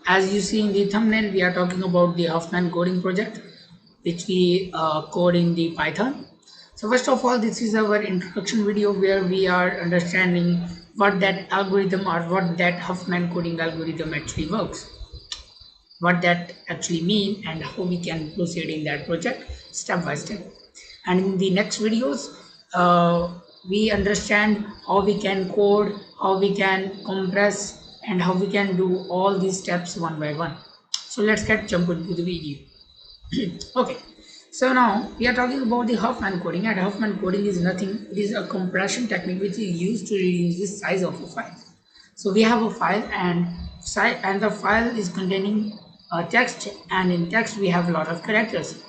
As you see in the thumbnail, we are talking about the Huffman coding project, which we code in the Python. So first of all, this is our introduction video where we are understanding what that algorithm or what that Huffman coding algorithm actually works, what that actually mean, and how we can proceed in that project step by step. And in the next videos, we understand how we can code, how we can compress, and how we can do all these steps one by one. So let's get jump into the video. Okay, so now we are talking about the Huffman coding, and Huffman coding is nothing, it is a compression technique which is used to reduce the size of a file. So we have a file, and the file is containing text, and in text we have a lot of characters.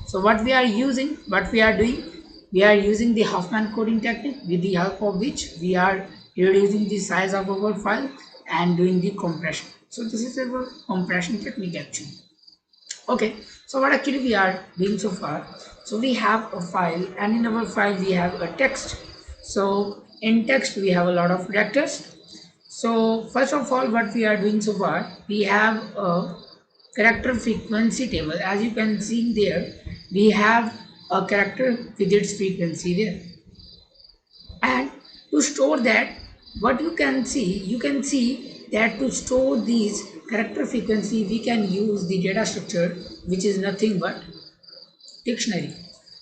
So what we are using, what we are doing, we are using the Huffman coding technique, with the help of which we are reducing the size of our file and doing the compression. So this is our compression technique actually. Okay, so what actually we are doing so far? So we have a file, and in our file we have a text. So in text we have a lot of characters. So first of all, what we are doing so far, we have a character frequency table. As you can see there, we have a character with its frequency there. And to store that, what you can see that to store these character frequency, we can use the data structure, which is nothing but dictionary.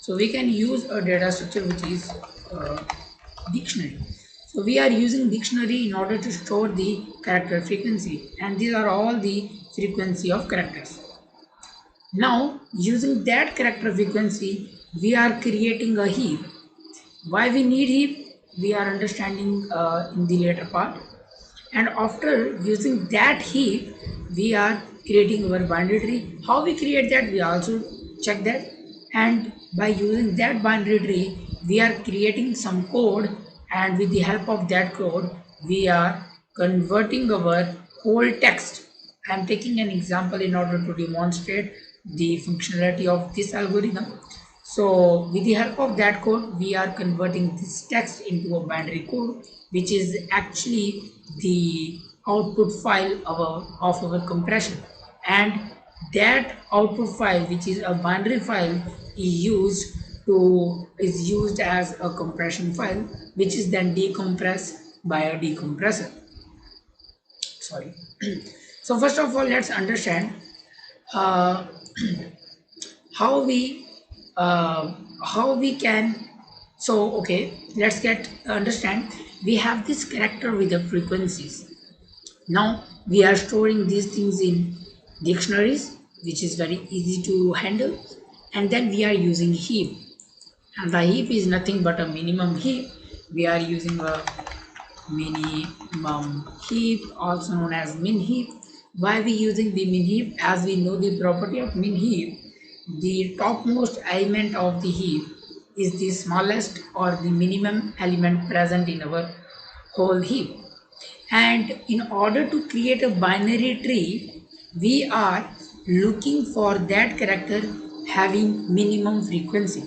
So we can use a data structure which is dictionary. So we are using dictionary in order to store the character frequency, and these are all the frequency of characters. Now using that character frequency, we are creating a heap. Why we need heap, we are understanding in the later part. And after using that heap, we are creating our binary tree. How we create that, we also check that. And by using that binary tree, we are creating some code, and with the help of that code, we are converting our whole text. I am taking an example in order to demonstrate the functionality of this algorithm. So with the help of that code, we are converting this text into a binary code, which is actually the output file of our compression. And that output file, which is a binary file, is used as a compression file, which is then decompressed by a decompressor. Sorry. So first of all, let's understand uh, how we uh, how we can. So okay, let's get understand. We have this character with the frequencies. Now we are storing these things in dictionaries, which is very easy to handle, and then we are using heap, and the heap is nothing but a minimum heap. We are using a minimum heap, also known as min heap. Why we using the min heap? As we know the property of min heap, the topmost element of the heap is the smallest or the minimum element present in our whole heap. And in order to create a binary tree, we are looking for that character having minimum frequency.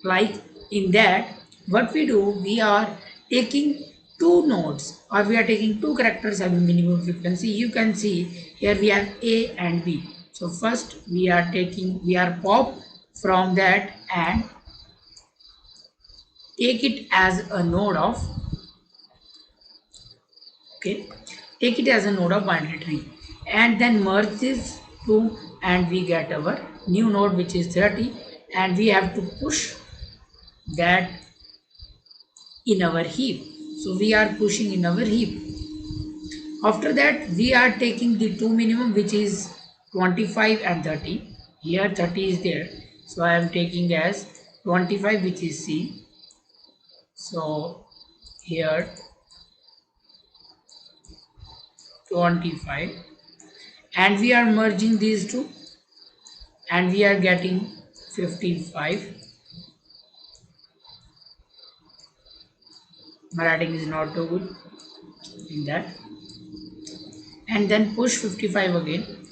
Like in that, what we do, we are taking two nodes, or we are taking two characters having minimum frequency. You can see here we have A and B. So first we are pop from that and take it as a node of, okay, take it as a node of binary tree, and then merge these two, and we get our new node, which is 30, and we have to push that in our heap. So we are pushing in our heap. After that, we are taking the two minimum, which is 25 and 30. Here 30 is there, so I am taking as 25, which is C. So here 25, and we are merging these two, and we are getting 55. My writing is not too good in that. And then push 55 again,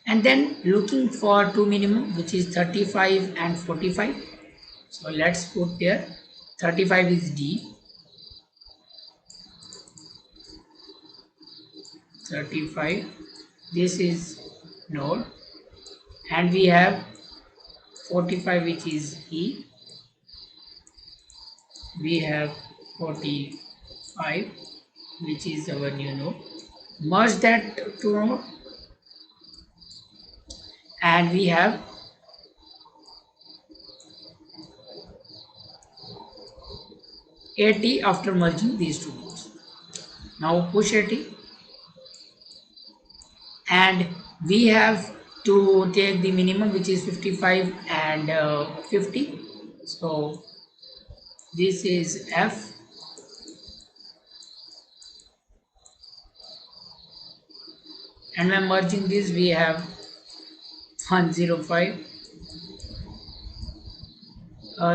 and then looking for two minimum, which is 35 and 45. So let's put there 35 is D, 35. This is node, and we have 45, which is E. We have 45, which is our new node. Merge that to node, and we have 80 after merging these two nodes. Now push 80, and we have to take the minimum, which is 55 and 50. So this is F, and when merging this we have 105.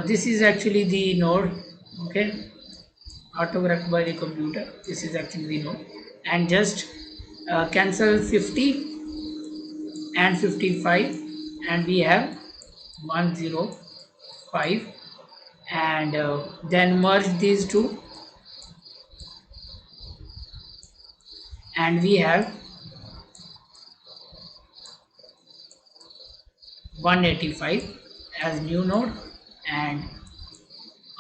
This is actually the node, okay, autographed by the computer. This is actually the node, and just cancel 50 and 55, and we have 105, and then merge these two, and we have 185 as new node, and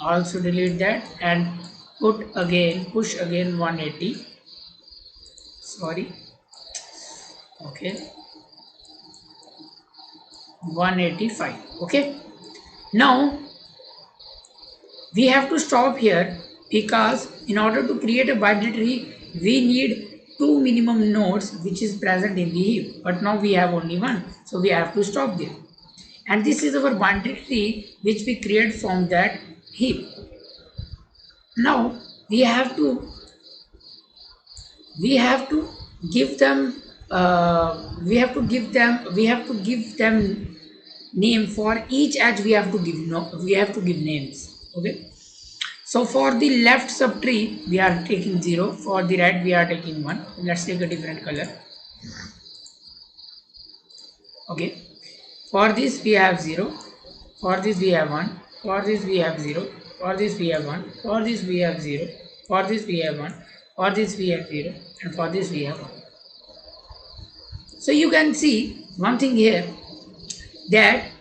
also delete that and push again 180, sorry, okay, 185. Okay, now we have to stop here, because in order to create a binary tree we need two minimum nodes which is present in the heap, but now we have only one, so we have to stop there. And this is our binary tree which we create from that heap. Now we have to give them name. For each edge we have to give names. Okay, so for the left subtree we are taking 0, for the right we are taking 1. Let's take a different color. Okay, for this we have 0, for this we have 1, for this we have 0, for this we have 1, for this we have 0, for this we have 1, for this we have 0, and for this we have 1. So you can see one thing here, that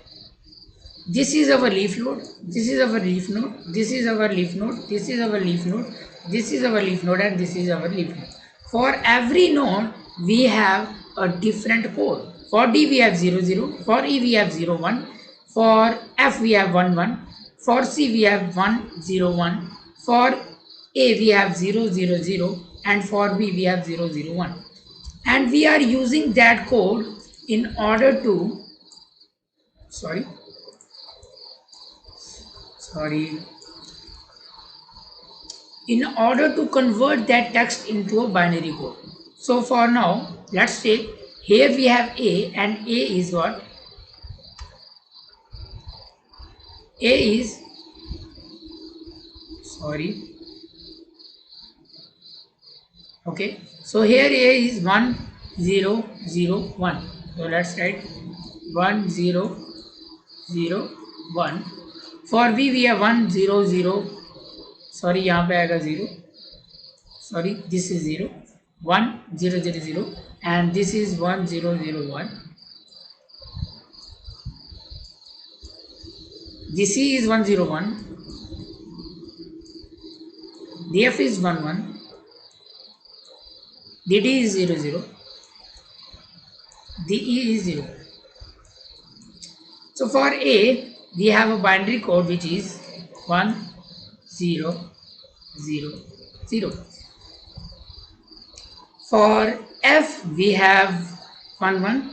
this is our leaf node, this is our leaf node, this is our leaf node, this is our leaf node, this is our leaf node, and this is our leaf node. For every node we have a different code. For D we have 0 0, for E we have 0 1, for F we have 1 1, for C we have 1 0 1, for A we have 0 0 0, and for B we have 0 0 1. And we are using that code in order to in order to convert that text into a binary code. So for now, let's take, here we have A, and A is what? A is, okay, so here A is 1 0 0 1. So let's write 1 0 0 1. For B we have 1 0 0, sorry, यहाँ पे आएगा 0, sorry, this is 0 1 0 0 0, and this is 1 0 0 1. The C is 1 0 1, the F is 1 1, the D is 0 0, the E is 0. So for A we have a binary code which is 1 0 0 0. For F we have 1 1.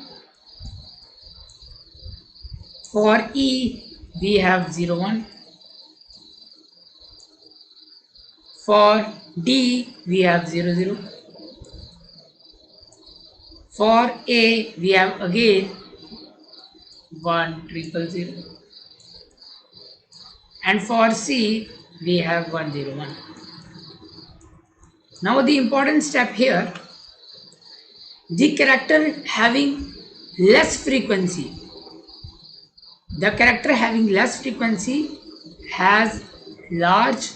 For E we have 0 1. For D we have 0 0. For A we have again 1 0 0, and for C we have 1 0 1. Now the important step here, the character having less frequency. The character having less frequency has large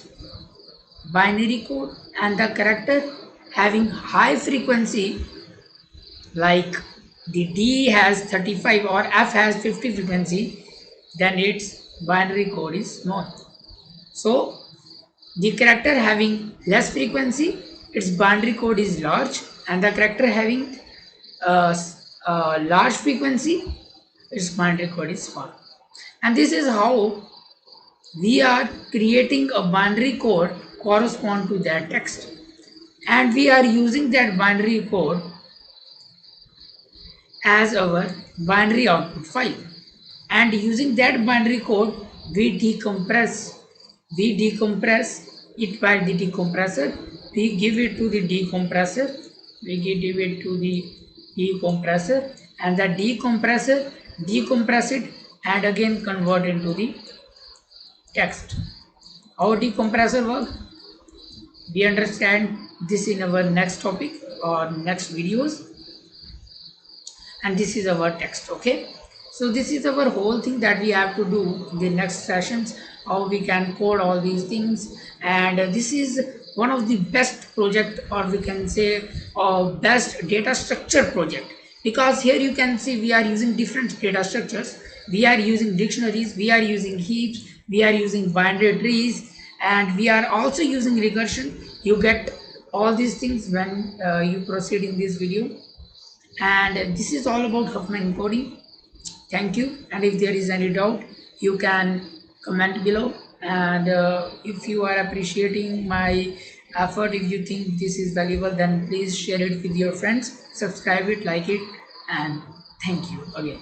binary code, and the character having high frequency like the D has 35 or F has 50 frequency, then its binary code is small. So the character having less frequency, its binary code is large, and the character having large frequency, its binary code is small. And this is how we are creating a binary code correspond to that text, and we are using that binary code as our binary output file, and using that binary code we decompress it by the decompressor. We give it to the decompressor, and the decompressor decompress it and again convert into the text. How decompressor work? We understand this in our next topic or next videos. And this is our text. Okay, so this is our whole thing that we have to do in the next sessions, how we can code all these things. And this is one of the best project, or we can say best data structure project, because here you can see we are using different data structures. We are using dictionaries, we are using heaps, we are using binary trees, and we are also using recursion. You get all these things when you proceed in this video. And this is all about Huffman encoding. Thank you, and if there is any doubt you can comment below. And if you are appreciating my effort, if you think this is valuable, then please share it with your friends, subscribe it, like it, and thank you again.